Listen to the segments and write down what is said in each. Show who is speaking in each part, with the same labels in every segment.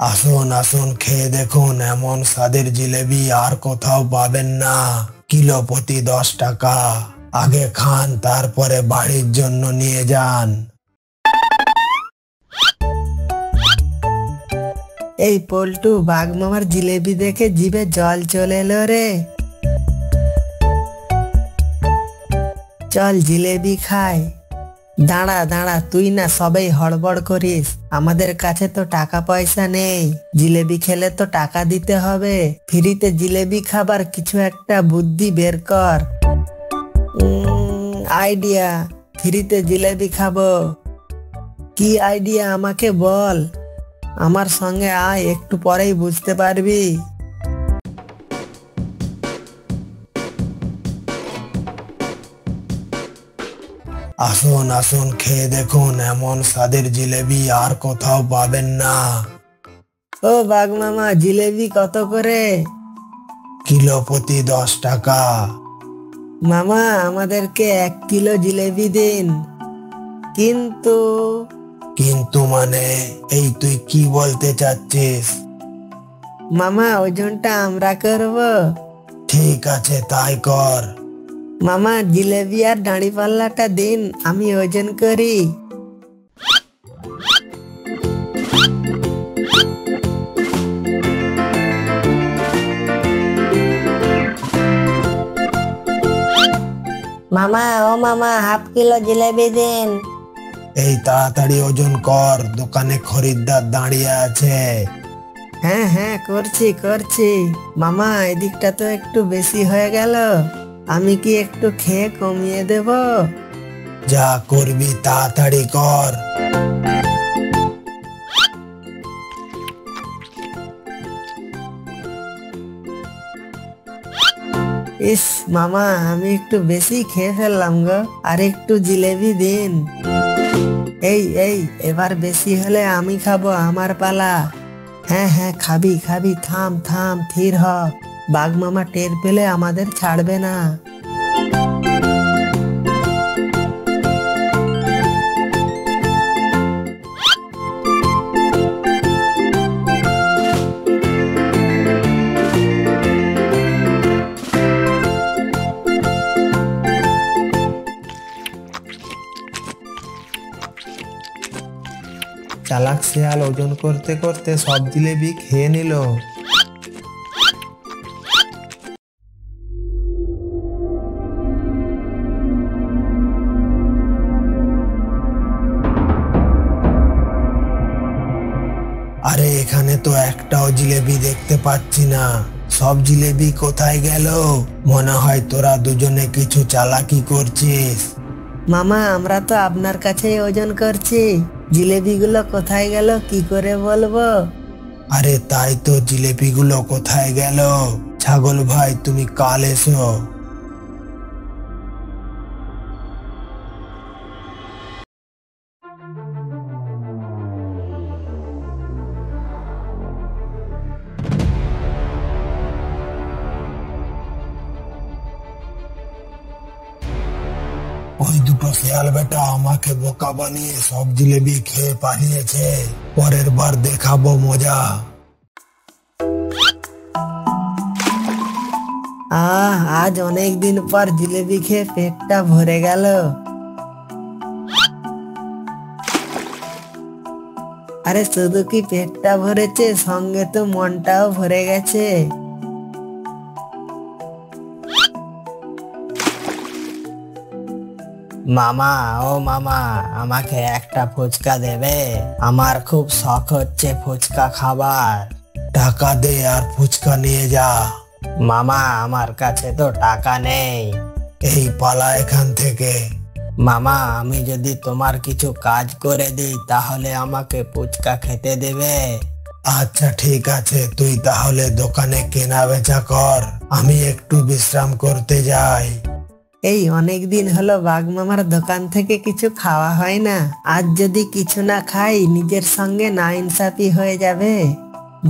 Speaker 1: আসুন আসুন, খেয়ে দেখুন, এমন স্বাদের জিলেবি আর কোথাও পাবেন না। কিলো প্রতি 10 টাকা। আগে খান, তারপরে বাড়ির জন্য নিয়ে যান।
Speaker 2: এই পল্টু, বাঘ মামার জিলেবি দেখে জিভে জল চলে এলো রে। চল জিলেবি খাই। দাঁড়া দাঁড়া, তুই না সবাই হড়বড় করিস, আমাদের কাছে তো টাকা পয়সা নেই। জিলেবি খেলে তো টাকা দিতে হবে। ফ্রিতে জিলেবি খাবার কিছু একটা বুদ্ধি বের কর। আইডিয়া, ফ্রিতে জিলেবি খাবো। কি আইডিয়া আমাকে বল। আমার সঙ্গে আয়, একটু পরেই বুঝতে পারবি।
Speaker 1: আসুন আসুন, খেয়ে দেখুন, এমন স্বাদের জিলেবি আর কোথাও পাবেন না।
Speaker 2: ও বাঘ মামা, জিলেবি কত করে?
Speaker 1: কিলো প্রতি 10 টাকা।
Speaker 2: মামা, আমাদেরকে 1 কিলো জিলেবি দিন। কিন্তু
Speaker 1: কিন্তু মানে, এই তুই কি বলতে চাচ্ছিস?
Speaker 2: মামা, ওজনটা আমরা করব।
Speaker 1: ঠিক আছে, তাই কর।
Speaker 2: মামা, জিলেবি আর দাঁড়িপাল্লাটা দিন, আমি ওজন করি। মামা, ও মামা, 1/2 কিলো জিলেবি দিন।
Speaker 1: এই তাড়াতাড়ি ওজন কর, দোকানে খরিদ্দার দাঁড়িয়ে আছে।
Speaker 2: হ্যাঁ হ্যাঁ, করছি করছি। মামা, এদিকটা তো একটু বেশি হয়ে গেল, আমি কি একটু খেয়ে কমিয়ে দেব?
Speaker 1: যা করবি তাড়াতাড়ি কর।
Speaker 2: ইস মামা, আমি একটু বেশি খেয়ে ফেললাম গো, আর একটু জিলেবি দিন। এই এবার বেশি হলে আমি খাবো, আমার পালা। হ্যাঁ হ্যাঁ, খাবি খাবি, থাম থাম, থির হ। বাঘ মামা টের পেলে আমাদের ছাড়বে না।
Speaker 1: চালাক শিয়াল ওজন করতে করতে সব জিলেবি খেয়ে নিল। আরে, এখানে তো একটাও জিলেবি দেখতে পাচ্ছি না। সব জিলেবি কোথায় গেল? মনে হয় তোরা দুজনে কিছু চালাকি করছিস।
Speaker 2: মামা, আমরা তো আপনার কাছেই ওজন করছি, জিলেবিগুলো কোথায় গেল কি করে বলবো?
Speaker 1: আরে তাই তো, জিলেবিগুলো কোথায় গেল? ছাগল ভাই, তুমি কাল এসো। ওই দুটো শিয়াল বেটা আমাকে বোকা বানিয়ে সব জিলেবি খেয়ে পালিয়েছে। পরের বার দেখাবো মজা।
Speaker 2: আজ অনেক দিন পর জিলেবি খেয়ে পেটটা ভরে গেল। আরে শুধু কি পেটটা ভরেছে, সঙ্গে তো মনটাও ভরে গেছে। মামা, ও মামা, আমাকে একটা ফুচকা দেবে? আমার খুব শখ হচ্ছে ফুচকা খাবার।
Speaker 1: টাকা দে আর ফুচকা নিয়ে যা।
Speaker 2: মামা, আমার কাছে তো টাকা নেই।
Speaker 1: এই পালা এখান থেকে।
Speaker 2: মামা, আমি যদি তোমার কিছু কাজ করে দিই তাহলে আমাকে ফুচকা খেতে দেবে?
Speaker 1: আচ্ছা ঠিক আছে, তুই তাহলে দোকানে কেনা বেচা কর, আমি একটু বিশ্রাম করতে যাই।
Speaker 2: এই অনেক দিন হলো বাঘ মামার দোকান থেকে কিছু খাওয়া হয় না, আজ যদি কিছু না খাই নিজের সঙ্গে নাইনসাফি হয়ে যাবে।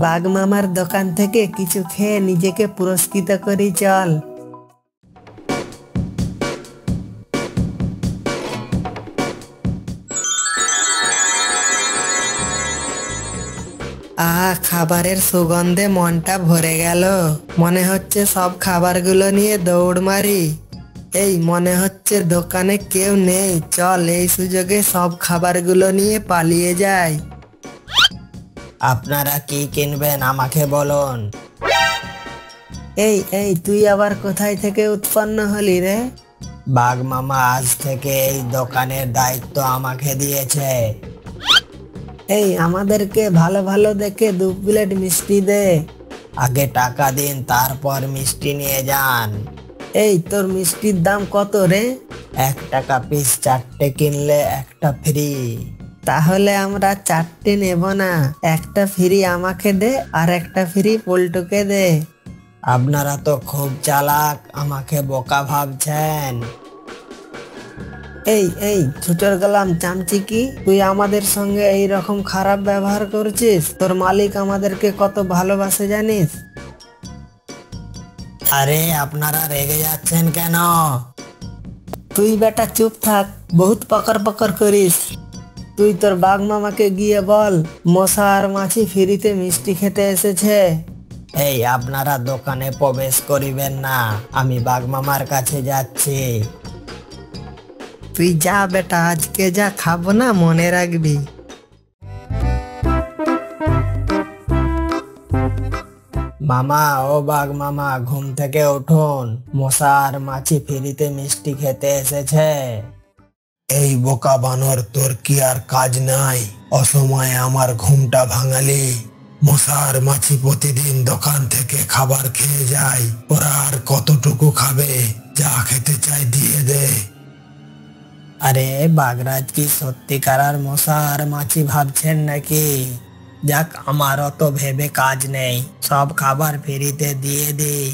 Speaker 2: বাঘ মামার দোকান থেকে কিছু খেয়ে নিজেকে পুরস্কৃত করি, চল। খাবারের সুগন্ধে মনটা ভরে গেল। মনে হচ্ছে সব খাবারগুলো নিয়ে দৌড় মারি। এই মনে হচ্ছে দোকানে কেউ নেই, চল এই সুযোগে সব খাবারগুলো নিয়ে পালিয়ে যাই।
Speaker 3: আপনারা কি কিনবেন আমাকে বলুন।
Speaker 2: এই এই তুই আবার কোথায় থেকে উৎপন্ন হলি রে?
Speaker 3: বাঘ মামা আজ থেকে এই দোকানের দায়িত্ব আমাকে দিয়েছে।
Speaker 2: এই আমাদেরকে ভালো ভালো দেখে 2 প্লেট মিষ্টি দে।
Speaker 3: আগে টাকা দিন, তারপর মিষ্টি নিয়ে যান।
Speaker 2: এই তোর মিষ্টির দাম কত রে?
Speaker 3: 1 টাকা পিস, 4টে কিনলে একটা ফ্রি।
Speaker 2: তাহলে আমরা 4টে নেব না, একটা ফ্রি আমাকে দে আর একটা ফ্রি পল্টুকে দে।
Speaker 3: আপনারা তো খুব চালাক, আমাকে বোকা ভাবছেন।
Speaker 2: এই এই ছুটোর গেলাম চামচিকি, তুই আমাদের সঙ্গে এই রকম খারাপ ব্যবহার করছিস? তোর মালিক আমাদেরকে কত ভালোবাসে জানিস?
Speaker 3: আরে আপনারা রেগে যাচ্ছেন কেন?
Speaker 2: তুই বেটা চুপ থাক, বহুত পকর পকর করিস। তুই তোর বাঘ মামাকে গিয়ে বল মশা আর মাছি ফ্রিতে মিষ্টি খেতে এসেছে।
Speaker 3: এই আপনারা দোকানে প্রবেশ করিবেন না, আমি বাঘ মামার কাছে যাচ্ছি।
Speaker 2: তুই যা বেটা, আজকে যা খাবো না মনে রাখবি।
Speaker 3: মামা, ও বাঘ মামা, ঘুম থেকে উঠুন, মশা আর মাছি ফ্রিতে মিষ্টি খেতে এসেছে।
Speaker 1: এই বোকা বানর, তোর কি আর কাজ নাই? অসময়ে আমার ঘুমটা ভাঙালি। মশা আর মাছি প্রতিদিন দোকান থেকে খাবার খেয়ে যায়, ওরা আর কতটুকু খাবে? যা খেতে চাই দিয়ে দে।
Speaker 3: আরে বাঘরাজ কি সত্যিকার আর মশা আর মাছি ভাবছেন নাকি? যাক, আমারও তো ভেবে কাজ নেই, সব খাবার ফ্রিতে দিয়ে দিই।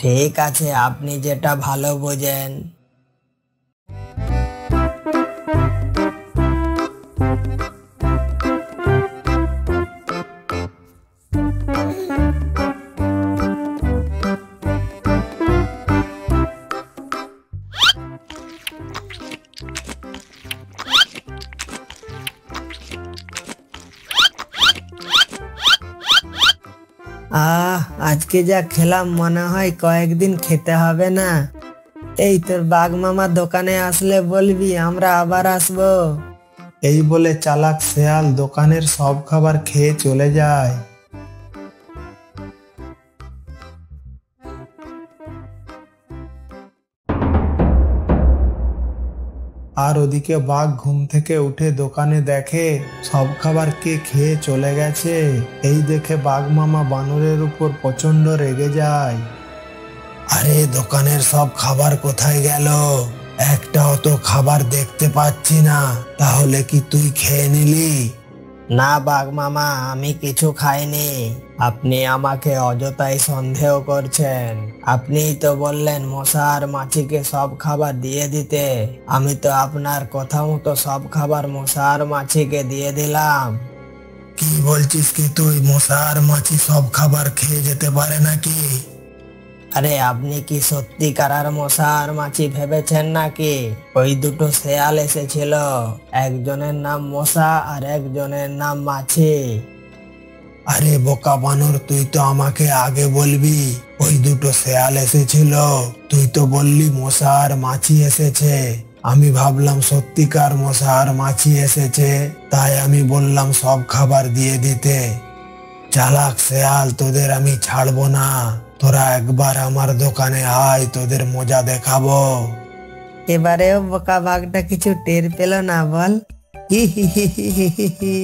Speaker 3: ঠিক আছে, আপনি যেটা ভালো বোঝেন।
Speaker 2: আজকে যা খেলাম মনে হয় কয়েকদিন খেতে হবে না। এই তোর বাঘ মামা দোকানে আসলে বলবি আমরা আবার আসবো।
Speaker 1: এই বলে চালাক শেয়াল দোকানের সব খাবার খেয়ে চলে যায়। আর ওদিকে বাঘ ঘুম থেকে উঠে দোকানে দেখে সব খাবার কে খেয়ে চলে গেছে। এই দেখে বাঘ মামা বানরের উপর প্রচন্ড রেগে যায়। আরে দোকানের সব খাবার কোথায় গেল? একটাও তো খাবার দেখতে পাচ্ছি না। তাহলে কি তুই খেয়ে নিলি?
Speaker 3: না বাঘ মামা, আমি কিছু খাইনি। আপনি আমাকে অযথাই সন্দেহ করছেন। আপনিই তো বললেন মশা আর মাছিকে সব খাবার দিয়ে দিতে। আমি তো আপনার কথা মতো সব খাবার মশা আর মাছিকে দিয়ে দিলাম।
Speaker 1: কি বলছিস কি তুই? মশা আর মাছি সব খাবার খেয়ে যেতে পারে নাকি?
Speaker 3: আরে আপনি কি সত্যিকার আর মশা আর মাছি ভেবেছেন নাকি? ওই দুটো শেয়াল এসেছিল, একজনের নাম মশা আর একজনের নাম মাছি।
Speaker 1: আরে বোকা বানর, তুই তো আমাকে আগে বলবি ওই দুটো শেয়াল এসেছিল। তুই তো বললি মশা আর মাছি এসেছে। আমি ভাবলাম সত্যিকার মশা আর মাছি এসেছে, তাই আমি বললাম সব খাবার দিয়ে দিতে। চালাক শেয়াল, তোদের আমি ছাড়বো না। তোরা একবার আমার দোকানে আয়, তোদের মজা দেখাবো।
Speaker 2: এবারেও বোকা বাঘটা কিছু টের পেল না বল। হি হি হি হি হি হি।